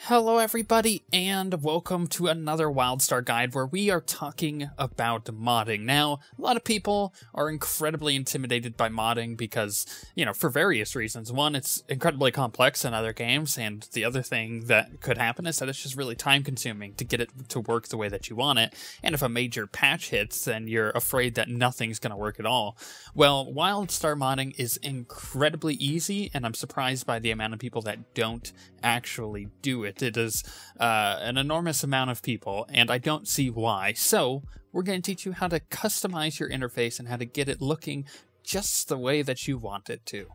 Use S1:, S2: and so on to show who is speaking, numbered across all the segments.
S1: Hello everybody, and welcome to another Wildstar guide where we are talking about modding. Now, a lot of people are incredibly intimidated by modding because, for various reasons. One, it's incredibly complex in other games, and the other thing that could happen is that it's just really time consuming to get it to work the way that you want it, and if a major patch hits, then you're afraid that nothing's going to work at all. Well, Wildstar modding is incredibly easy, and I'm surprised by the amount of people that don't actually do it. It is an enormous amount of people, and I don't see why. So we're going to teach you how to customize your interface and how to get it looking just the way that you want it to.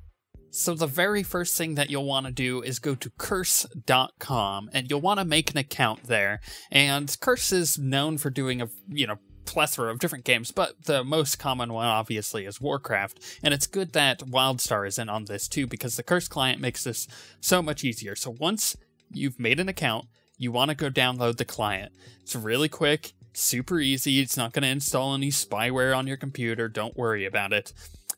S1: So the very first thing that you'll want to do is go to curse.com, and you'll want to make an account there. And Curse is known for doing a plethora of different games, but the most common one obviously is Warcraft, and it's good that Wildstar is in on this too, because the Curse client makes this so much easier. So once you've made an account, you want to go download the client. It's really quick, super easy, it's not going to install any spyware on your computer, don't worry about it.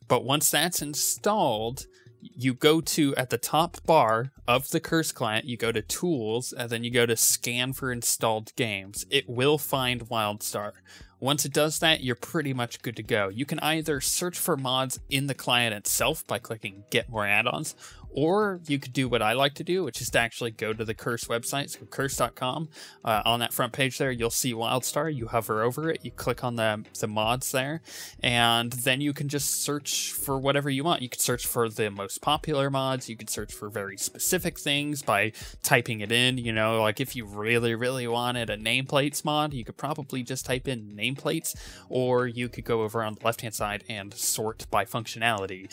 S1: But once that's installed, you go to, at the top bar of the Curse client, you go to Tools, and then you go to Scan for Installed Games. It will find Wildstar. Once it does that, you're pretty much good to go. You can either search for mods in the client itself by clicking Get More Add-ons, or you could do what I like to do, which is to actually go to the Curse website, so curse.com. On that front page there, you'll see Wildstar. You hover over it, you click on the mods there, and then you can just search for whatever you want. You could search for the most popular mods, you could search for very specific things by typing it in, like if you really, really wanted a nameplates mod, you could probably just type in nameplates, or you could go over on the left-hand side and sort by functionality.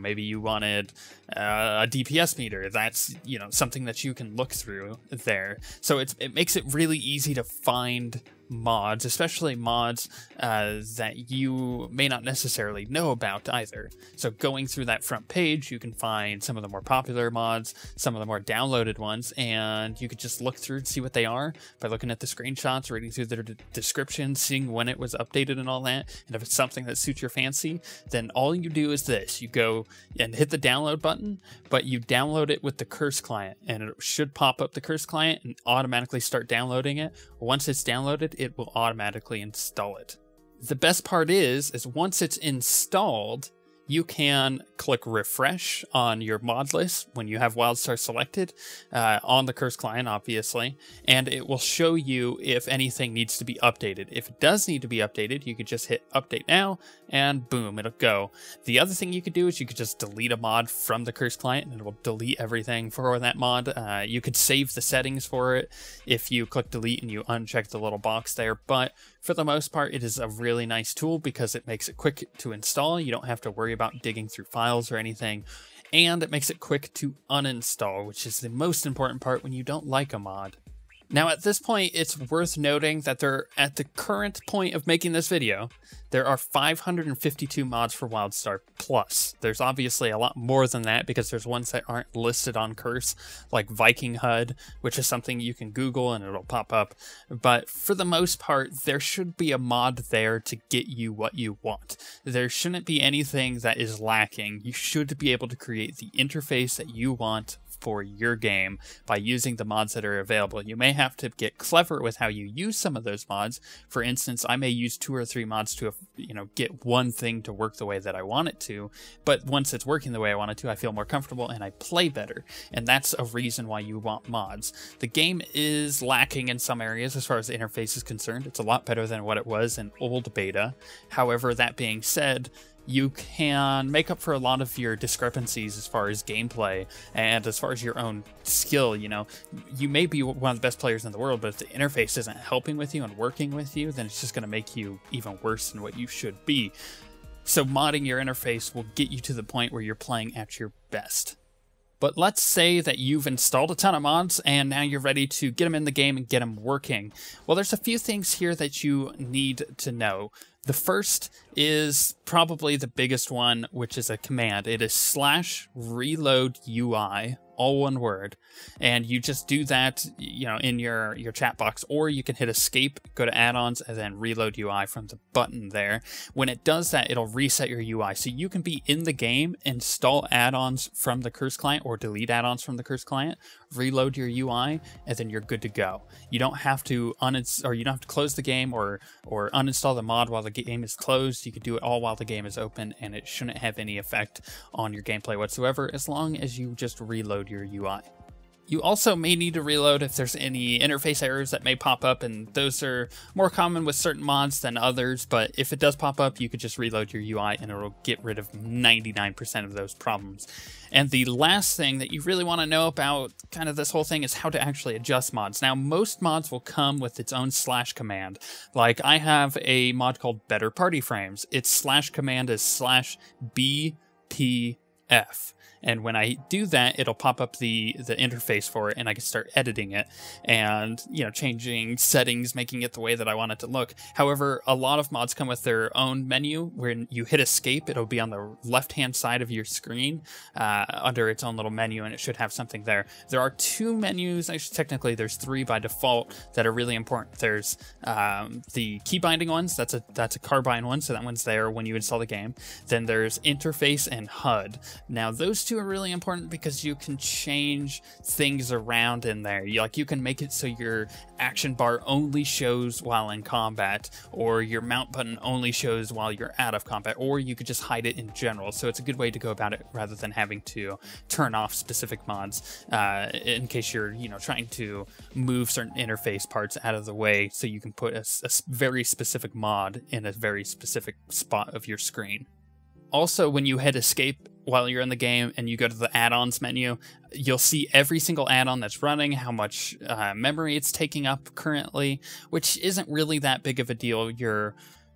S1: Maybe you wanted a DPS meter. That's something that you can look through there. So it makes it really easy to find mods, especially mods that you may not necessarily know about either. So going through that front page, you can find some of the more popular mods, some of the more downloaded ones, and you could just look through and see what they are by looking at the screenshots, reading through their description, seeing when it was updated and all that. And if it's something that suits your fancy, then all you do is this. You go and hit the download button, but you download it with the Curse client, and it should pop up the Curse client and automatically start downloading it. Once it's downloaded, it will automatically install it. The best part is once it's installed, you can click refresh on your mod list when you have Wildstar selected on the Curse client, obviously, and it will show you if anything needs to be updated. If it does need to be updated, you could just hit update now, and boom, it'll go. The other thing you could do is you could just delete a mod from the Curse client, and it will delete everything for that mod. You could save the settings for it if you click delete and you uncheck the little box there, but for the most part, it is a really nice tool because it makes it quick to install. You don't have to worry about digging through files or anything, and it makes it quick to uninstall, which is the most important part when you don't like a mod. Now, at this point, it's worth noting that at the current point of making this video, there are 552 mods for Wildstar Plus. There's obviously a lot more than that because there's ones that aren't listed on Curse, like Viking HUD, which is something you can Google and it'll pop up. But for the most part, there should be a mod there to get you what you want. There shouldn't be anything that is lacking. You should be able to create the interface that you want for your game by using the mods that are available. You may have to get clever with how you use some of those mods. For instance, I may use 2 or 3 mods to get one thing to work the way that I want it to, but once it's working the way I want it to, I feel more comfortable and I play better, and that's a reason why you want mods. The game is lacking in some areas as far as the interface is concerned. It's a lot better than what it was in old beta. However, that being said, you can make up for a lot of your discrepancies as far as gameplay and as far as your own skill. You may be one of the best players in the world, but if the interface isn't helping with you and working with you, then it's just going to make you even worse than what you should be. So modding your interface will get you to the point where you're playing at your best. But let's say that you've installed a ton of mods and now you're ready to get them in the game and get them working. Well, there's a few things here that you need to know. The first is probably the biggest one, which is a command. It is /reload UI, all one word, and you just do that, you know, in your chat box, or you can hit escape, go to add-ons, and then reload UI from the button there. When it does that, it'll reset your UI, so you can be in the game, install add-ons from the Curse client, or delete add-ons from the Curse client, reload your UI, and then you're good to go. You don't have to close the game or uninstall the mod while the game is closed. You can do it all while the game is open, and it shouldn't have any effect on your gameplay whatsoever, as long as you just reload your UI. You also may need to reload if there's any interface errors that may pop up, and those are more common with certain mods than others, but if it does pop up, you could just reload your UI and it'll get rid of 99% of those problems. And the last thing that you really want to know about kind of this whole thing is how to actually adjust mods. Now, most mods will come with its own / command. Like, I have a mod called Better Party Frames. Its / command is /BPF. And when I do that, it'll pop up the interface for it, and I can start editing it and, you know, changing settings, making it the way that I want it to look. However, a lot of mods come with their own menu. When you hit escape, it'll be on the left-hand side of your screen under its own little menu, and it should have something there. There are 2 menus, actually technically there's 3 by default, that are really important. There's the key binding ones, that's a carbine one, so that one's there when you install the game. Then there's interface and HUD. Now, those 2 are really important because you can change things around in there. You can make it so your action bar only shows while in combat, or your mount button only shows while you're out of combat, or you could just hide it in general. So it's a good way to go about it rather than having to turn off specific mods in case you're, you know, trying to move certain interface parts out of the way, so you can put a very specific mod in a very specific spot of your screen. Also, when you hit escape while you're in the game and you go to the add-ons menu, you'll see every single add-on that's running, how much memory it's taking up currently, which isn't really that big of a deal.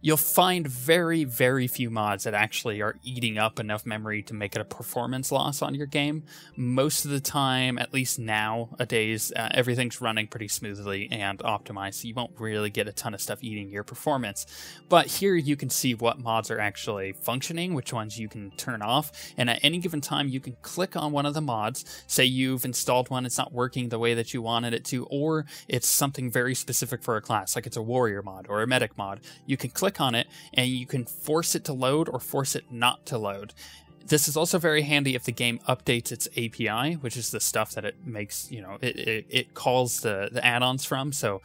S1: You'll find very, very few mods that actually are eating up enough memory to make it a performance loss on your game. Most of the time, at least nowadays, everything's running pretty smoothly and optimized, so you won't really get a ton of stuff eating your performance. But here you can see what mods are actually functioning, which ones you can turn off, and at any given time you can click on one of the mods. Say you've installed one, it's not working the way that you wanted it to, or it's something very specific for a class, like it's a warrior mod or a medic mod. You can click on it and you can force it to load or force it not to load. This is also very handy if the game updates its API, which is the stuff that it makes, you know, it calls the add-ons from. So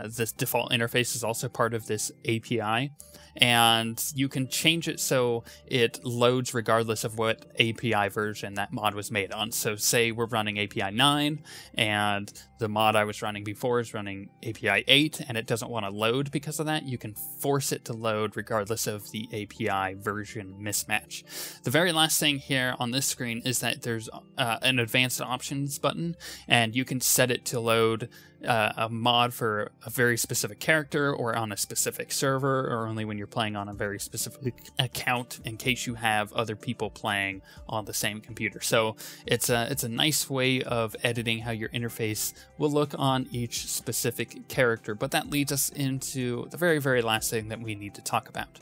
S1: this default interface is also part of this API. And you can change it so it loads regardless of what API version that mod was made on. So say we're running API 9 and the mod I was running before is running API 8 and it doesn't want to load because of that, you can force it to load regardless of the API version mismatch. The very last thing here on this screen is that there's an advanced options button, and you can set it to load a mod for a very specific character or on a specific server, or only when you're playing on a very specific account in case you have other people playing on the same computer. So it's a nice way of editing how your interface will look on each specific character. But that leads us into the very, very last thing that we need to talk about.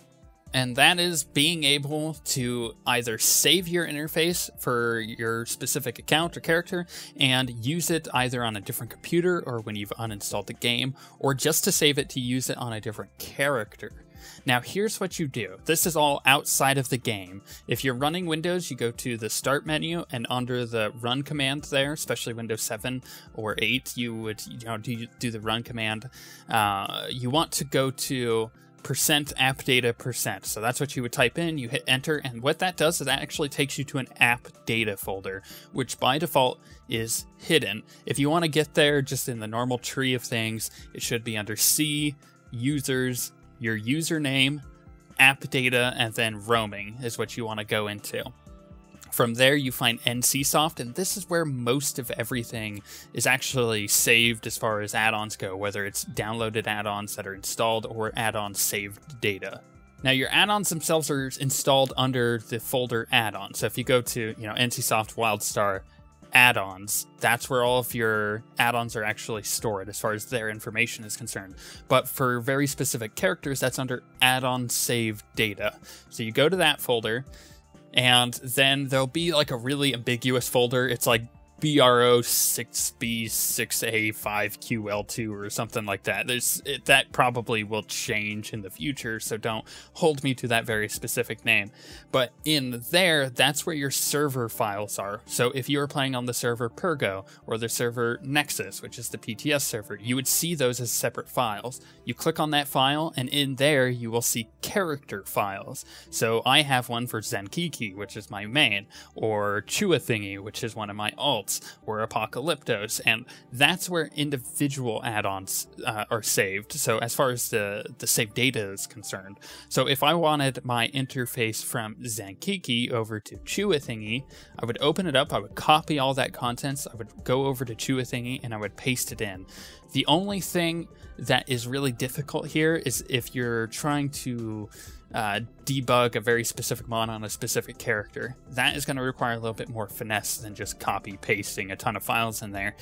S1: And that is being able to either save your interface for your specific account or character and use it either on a different computer or when you've uninstalled the game, or just to save it to use it on a different character. Now here's what you do. This is all outside of the game. If you're running Windows, you go to the Start menu, and under the Run command there, especially Windows 7 or 8, you would do the Run command. You want to go to %appdata%. So that's what you would type in, you hit enter, and what that does is that actually takes you to an app data folder, which by default is hidden. If you want to get there just in the normal tree of things, it should be under C, users, your username, app data, and then roaming is what you want to go into. From there, you find NCSoft, and this is where most of everything is actually saved as far as add-ons go, whether it's downloaded add-ons that are installed or add-on saved data. Now, your add-ons themselves are installed under the folder add-on. So if you go to, NCSoft Wildstar add-ons, that's where all of your add-ons are actually stored as far as their information is concerned. But for very specific characters, that's under add-on save data. So you go to that folder, and then there'll be like a really ambiguous folder. It's like BRO6B6A5QL2 or something like that. That probably will change in the future, so don't hold me to that very specific name. But in there, that's where your server files are. So if you were playing on the server Pergo or the server Nexus, which is the PTS server, you would see those as separate files. You click on that file, and in there you will see character files. So I have one for Zenkiki, which is my main, or Chua-Thingy, which is one of my alts, or Apocalyptos, and that's where individual add-ons are saved. So as far as the save data is concerned, so if I wanted my interface from Zenkiki over to Chua-Thingy, I would open it up, I would copy all that contents, I would go over to Chua-Thingy, and I would paste it in. The only thing that is really difficult here is if you're trying to debug a very specific mod on a specific character. That is going to require a little bit more finesse than just copy pasting a ton of files in there.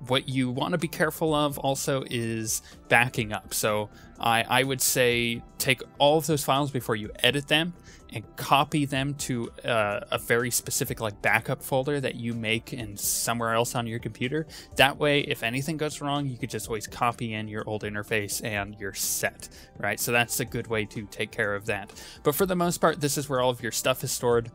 S1: What you want to be careful of also is backing up. So I would say take all of those files before you edit them and copy them to a very specific like backup folder that you make in somewhere else on your computer. That way, if anything goes wrong, you could just always copy in your old interface and you're set, right? So that's a good way to take care of that. But for the most part, this is where all of your stuff is stored.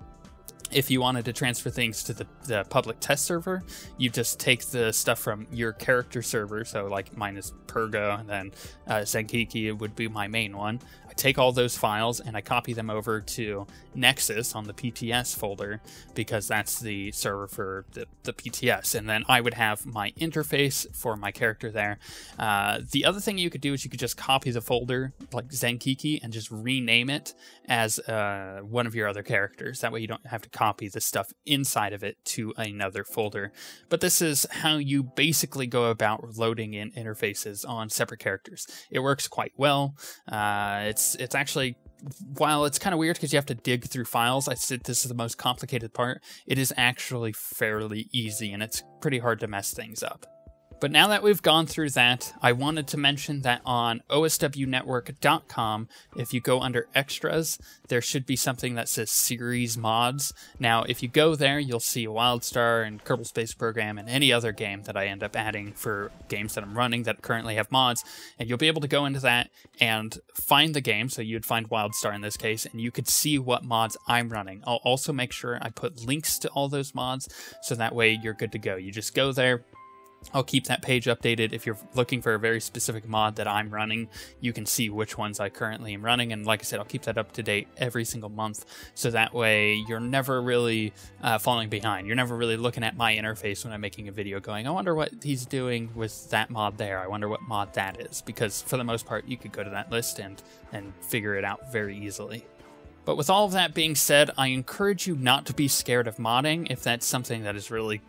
S1: If you wanted to transfer things to the public test server, you just take the stuff from your character server. So like mine is Pergo, and then Zenkiki would be my main one. I take all those files and I copy them over to Nexus on the PTS folder, because that's the server for the PTS. And then I would have my interface for my character there. The other thing you could do is you could just copy the folder like Zenkiki and just rename it as one of your other characters. That way you don't have to copy the stuff inside of it to another folder. But this is how you basically go about loading in interfaces on separate characters. It works quite well. It's actually, while it's kind of weird because you have to dig through files, I said this is the most complicated part, it is actually fairly easy, and it's pretty hard to mess things up. But now that we've gone through that, I wanted to mention that on OSWnetwork.com, if you go under extras, there should be something that says series mods. Now, if you go there, you'll see Wildstar and Kerbal Space Program and any other game that I end up adding for games that I'm running that currently have mods. And you'll be able to go into that and find the game. So you'd find Wildstar in this case, and you could see what mods I'm running. I'll also make sure I put links to all those mods, so that way you're good to go. You just go there. I'll keep that page updated. If you're looking for a very specific mod that I'm running, you can see which ones I currently am running. And like I said, I'll keep that up to date every single month, so that way you're never really falling behind. You're never really looking at my interface when I'm making a video going, I wonder what he's doing with that mod there. I wonder what mod that is. Because for the most part, you could go to that list and figure it out very easily. But with all of that being said, I encourage you not to be scared of modding if that's something that is really,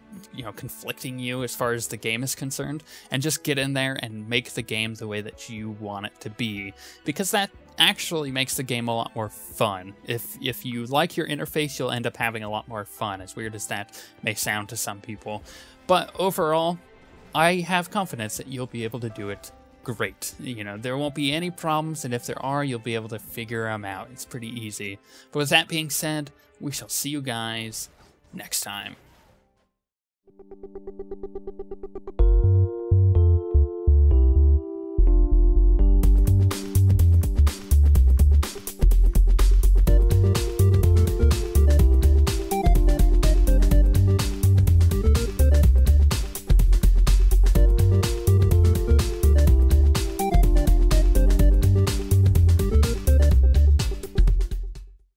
S1: conflicting you as far as the game is concerned, and just get in there and make the game the way that you want it to be, because that actually makes the game a lot more fun. If you like your interface, you'll end up having a lot more fun, as weird as that may sound to some people. But overall, I have confidence that you'll be able to do it great. There won't be any problems, and if there are, you'll be able to figure them out. It's pretty easy. But with that being said, we shall see you guys next time.